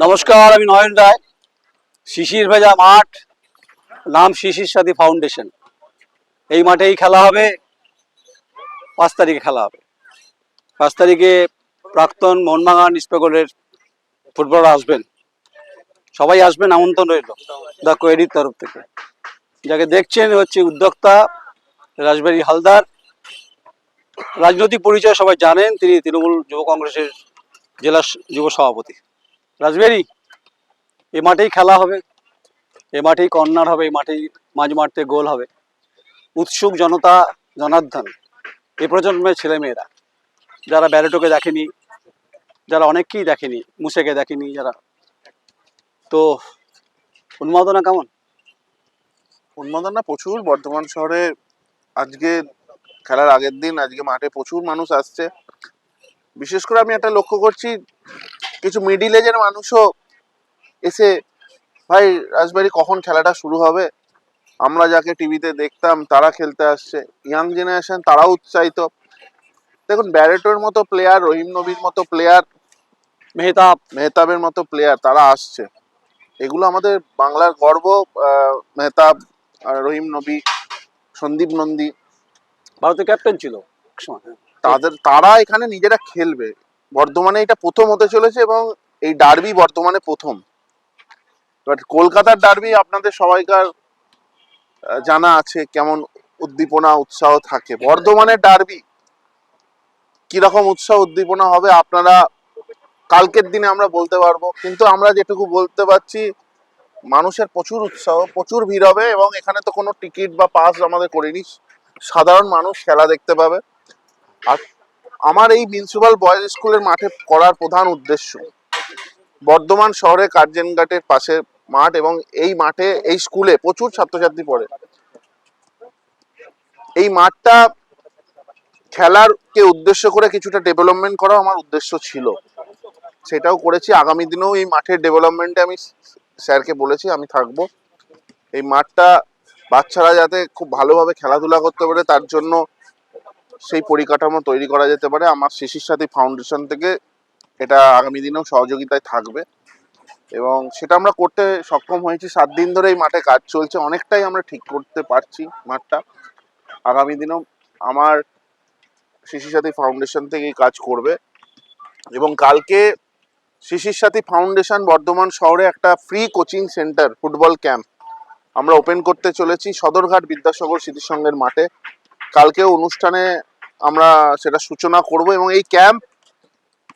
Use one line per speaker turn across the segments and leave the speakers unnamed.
নমস্কার, আমি নয়ন রায়। শিশির ভেজা মাঠ, নাম শিশির সাথী ফাউন্ডেশন। এই মাঠেই খেলা হবে। 5 তারিখে খেলা হবে। 5 তারিখে প্রাক্তন মোহনবাগান ইস্টবেঙ্গলের ফুটবলার আসবেন। সবাই আসবেন, আমন্ত্রণ রইল দ্য কোয়েরির তরফ থেকে। যাকে দেখছেন হচ্ছে উদ্যোক্তা রাজবাড়ী হালদার। রাজনৈতিক পরিচয় সবাই জানেন, তিনি তৃণমূল যুব কংগ্রেসের জেলা যুব সভাপতি। রাজবাড়ী, এই মাঠেই খেলা হবে, এই মাঠেই কর্নার হবে, এই মাঠেই মাঝ মাঠে গোল হবে। উৎসুক জনতা জনার্দন, এই প্রজন্মের ছেলেমেয়েরা যারা ব্যারেটোকে দেখেনি, যারা অনেককেই দেখেনি, মুসেকে দেখেনি যারা, তো উন্মাদনা কেমন?
উন্মাদনা প্রচুর। বর্ধমান শহরে আজকে খেলার আগের দিন আজকে মাঠে প্রচুর মানুষ আসছে। বিশেষ করে আমি একটা লক্ষ্য করছি, কিছু মিডিল এজের মানুষও এসে, ভাই রাজবাড়ি কখন খেলাটা শুরু হবে, আমরা যাকে টিভিতে দেখতাম তারা খেলতে আসছে। ইয়াং জেনারেশন তারাও উৎসাহিত। দেখুন, ব্যারেটোর মতো প্লেয়ার, রহিম নবীর মতো প্লেয়ার, মেহতাবের মতো প্লেয়ার তারা আসছে। এগুলো আমাদের বাংলার গর্ব। মেহতাব, রহিম নবী, সন্দীপ নন্দী,
ভারতের ক্যাপ্টেন ছিল
তারা এখানে নিজেরা খেলবে। বর্ধমানে এটা প্রথম হতে চলেছে এবং এই ডার্বি বর্ধমানে প্রথম। বাট কলকাতার ডার্বি আপনাদের সবাইকার জানা আছে কেমন উদ্দীপনা উৎসাহ থাকে। বর্ধমানের ডার্বি কিরকম উৎসাহ উদ্দীপনা হবে আপনারা কালকের দিনে আমরা বলতে পারবো, কিন্তু আমরা যেটুকু বলতে পারছি, মানুষের প্রচুর উৎসাহ, প্রচুর ভিড় হবে এবং এখানে তো কোনো টিকিট বা পাস আমাদের করিনি, সাধারণ মানুষ খেলা দেখতে পাবে। আর আমার এই মিউনিসিপাল বয়েজ স্কুলের মাঠে করার প্রধান উদ্দেশ্য, বর্ধমান শহরে কার্জন ঘাটের পাশে মাঠ এবং এই মাঠে এই স্কুলে প্রচুর ছাত্রছাত্রী পড়ে। এই মাঠটা খেলার কে উদ্দেশ্য করে কিছুটা ডেভেলপমেন্ট করা আমার উদ্দেশ্য ছিল, সেটাও করেছি। আগামী দিনেও এই মাঠের ডেভেলপমেন্টে আমি স্যারকে বলেছি আমি থাকবো। এই মাঠটা বাচ্চারা যাতে খুব ভালোভাবে খেলাধুলা করতে পারে তার জন্য সেই পরিকাঠামো তৈরি করা যেতে পারে। আমার শিশির সাথী ফাউন্ডেশন থেকে এটা আগামী দিনেও সহযোগিতায় থাকবে এবং সেটা আমরা করতে সক্ষম হয়েছি। 7 দিন ধরে এই মাঠে কাজ চলছে, অনেকটাই আমরা ঠিক করতে পারছি মাঠটা। আগামী দিনেও আমার শিশির সাথী ফাউন্ডেশন থেকে এই কাজ করবে এবং কালকে শিশির সাথী ফাউন্ডেশন বর্ধমান শহরে একটা free coaching centre, football camp আমরা ওপেন করতে চলেছি সদরঘাট বিদ্যাসাগর স্মৃতিসংঘের মাঠে। কালকেও অনুষ্ঠানে আমরা সেটা সূচনা করব এবং এই ক্যাম্প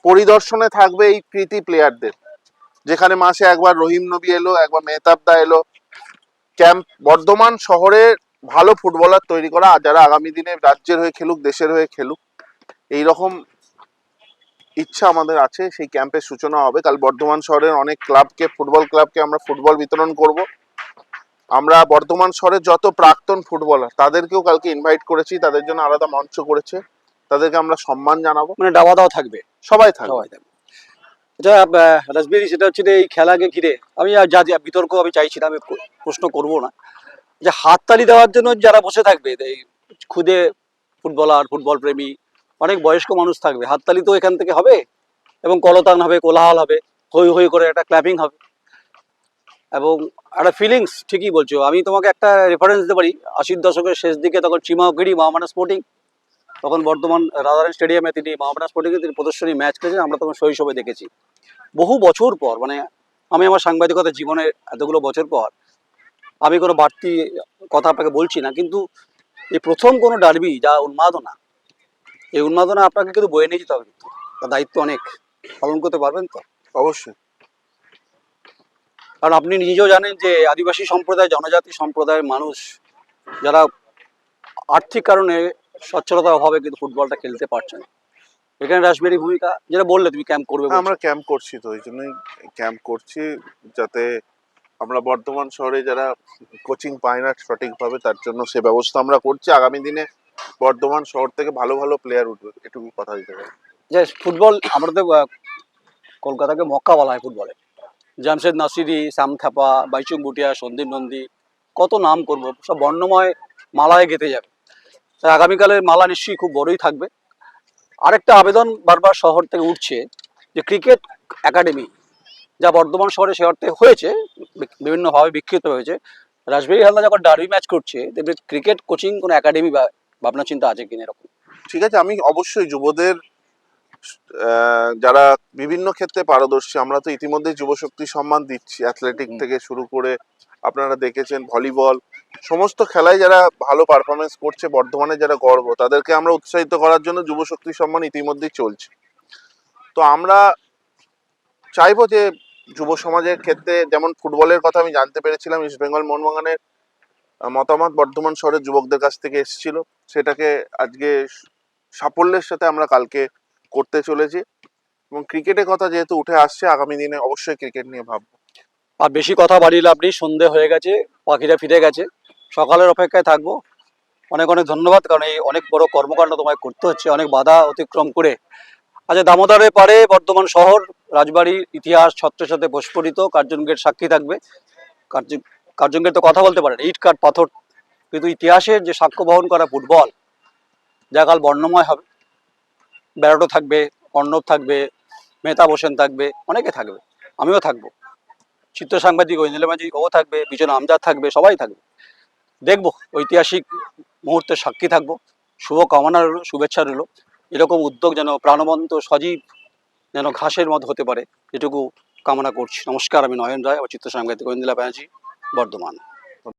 পরিদর্শনে থাকবে এই কৃতি প্লেয়ারদের, যেখানে মাসে একবার রহিম নবী এলো, একবার মেহতাবদা এলো। ক্যাম্প বর্ধমান শহরে ভালো ফুটবলার তৈরি করা, যারা আগামী দিনে রাজ্যের হয়ে খেলুক, দেশের হয়ে খেলুক, এইরকম ইচ্ছা আমাদের আছে। সেই ক্যাম্পের সূচনা হবে কাল। বর্ধমান শহরের অনেক ক্লাবকে, ফুটবল ক্লাবকে আমরা ফুটবল বিতরণ করব। আমরা বর্ধমান শহরের যত প্রাক্তন ফুটবলার তাদেরকেও কালকে ইনভাইট করেছি, তাদের জন্য আলাদা মঞ্চ করেছে, তাদেরকে আমরা সম্মান জানাবো।
মানে দাওয়া দাওয়া থাকবে,
সবাই থাকবে।
আচ্ছা রাজবাড়ী, সেটা হচ্ছে এই খেলাকে ঘিরে আমি যা যা বিতর্ক আমি চাইছি না, আমি প্রশ্ন করব না, যে হাততালি দেওয়ার জন্য যারা বসে থাকবে, এই খুদে ফুটবলার, ফুটবল প্রেমী, অনেক বয়স্ক মানুষ থাকবে, হাততালি তো এখান থেকে হবে এবং কলতান হবে, কোলাহল হবে, হই হই করে একটা ক্ল্যাপিং হবে এবং একটা ফিলিংস। ঠিকই বলছো। আমি তোমাকে একটা রেফারেন্স দিতে পারি, 80-র দশকের শেষ দিকে তখন চিমাগিরি মহামাডান স্পোর্টিং, তখন বর্ধমান রাজারানী স্টেডিয়ামে তিনি মহামাডান স্পোর্টিংয়ে তিনি প্রদর্শনী ম্যাচ খেলেছেন। আমরা তখন শৈশবে দেখেছি। বহু বছর পর, মানে আমি আমার সাংবাদিকতা জীবনে এতগুলো বছর পর, আমি কোনো বাড়তি কথা আপনাকে বলছি না, কিন্তু এই প্রথম কোনো ডার্বি যা উন্মাদনা, এই উন্মাদনা আপনাকে কিন্তু বয়ে নিয়ে যেতে হবে, কিন্তু তার দায়িত্ব অনেক পালন করতে পারবেন তো?
অবশ্যই।
কারণ আপনি নিজেও জানেন যে আদিবাসী সম্প্রদায়, জনজাতি সম্প্রদায়ের মানুষ যারা আর্থিক কারণে সচ্ছলতার অভাবে কিন্তু ফুটবলটা খেলতে পারছে না, এখানে রাজবাড়ী ভূমিকা, যেটা বললে তুমি ক্যাম্প করবে।
আমরা ক্যাম্প করছি, তো ওই জন্যই ক্যাম্প করছি, যাতে আমরা বর্ধমান শহরে যারা কোচিং পায় না সঠিকভাবে, তার জন্য সে ব্যবস্থা আমরা করছি। আগামী দিনে বর্ধমান শহর থেকে ভালো ভালো প্লেয়ার উঠবে, এটুকু কথা দিতে পারি।
যে ফুটবল, আমরা তো কলকাতাকে মক্কা বলা হয় ফুটবলে। জামশেদ নাসিরি, শ্যাম থাপা, বাইচুং ভুটিয়া, সন্দীপ নন্দী, কত নাম করব, সব বর্ণময় মালায় গেঁথে যাবে। তাই আগামীকালের মালা নিশ্চয়ই খুব বড়ই থাকবে। আরেকটা আবেদন বারবার শহর থেকে উঠছে, যে ক্রিকেট একাডেমি যা বর্ধমান শহরে সে অর্থে হয়েছে, বিভিন্নভাবে বিক্ষিপ্ত হয়েছে। রাসবিহারী হালদা যখন ডার্বি ম্যাচ করছে, দেখবে ক্রিকেট কোচিং কোনো একাডেমি বা ভাবনা চিন্তা আছে কিনা এরকম।
ঠিক আছে, আমি অবশ্যই যুবদের যারা বিভিন্ন ক্ষেত্রে পারদর্শী, আমরা তো ইতিমধ্যেই যুবশক্তি সম্মান দিচ্ছি, অ্যাথলেটিক থেকে শুরু করে আপনারা দেখেছেন ভলিবল, সমস্ত খেলায় যারা ভালো পারফরমেন্স করছে, বর্ধমানে যারা গর্ব, তাদেরকে আমরা উৎসাহিত করার জন্য যুবশক্তি সম্মান ইতিমধ্যেই চলছে। তো আমরা চাইবো যে যুব সমাজের ক্ষেত্রে, যেমন ফুটবলের কথা আমি জানতে পেরেছিলাম, ইস্ট বেঙ্গল মোহনবাগানের মতামত বর্ধমান শহরের যুবকদের কাছ থেকে এসেছিল, সেটাকে আজকে সাফল্যের সাথে আমরা কালকে করতে চলেছি। এবং ক্রিকেটের কথা যেহেতু উঠে আসছে, আগামী দিনে অবশ্যই ক্রিকেট নিয়ে ভাববো।
আর বেশি কথা বাড়িয়ে লাভ নেই, সন্ধে হয়ে গেছে, পাখিরা ফিরে গেছে, সকালের অপেক্ষায় থাকবো। অনেক অনেক ধন্যবাদ, কারণ এই অনেক বড় কর্মকাণ্ড তোমায় করতে হচ্ছে, অনেক বাধা অতিক্রম করে। আচ্ছা, দামোদরের পারে বর্ধমান শহর, রাজবাড়ির ইতিহাস ছত্রের সাথে প্রস্ফুটিত, কার্জন গেট সাক্ষী থাকবে। কার্জন গেট তো কথা বলতে পারে না, ইট কাঠ পাথর, কিন্তু ইতিহাসের যে সাক্ষ্য বহন করা ফুটবল, যা কাল বর্ণময় হবে। ব্যারোটো থাকবে, অর্ণব থাকবে, মেহতা হোসেন থাকবে, অনেকে থাকবে, আমিও থাকবো, চিত্র সাংবাদিক ঐন্দ্রিলা মাঝি ও থাকবে, বিজন আমজাদ থাকবে, সবাই থাকবে। দেখবো, ঐতিহাসিক মুহূর্তের সাক্ষী থাকবো। শুভ কামনা রইল, শুভেচ্ছা রইল। এরকম উদ্যোগ যেন প্রাণবন্ত সজীব, যেন ঘাসের মতো হতে পারে, এটুকু কামনা করছি। নমস্কার, আমি নয়ন রায়, চিত্র সাংবাদিক ঐন্দ্রিলা ব্যানার্জি, বর্ধমান।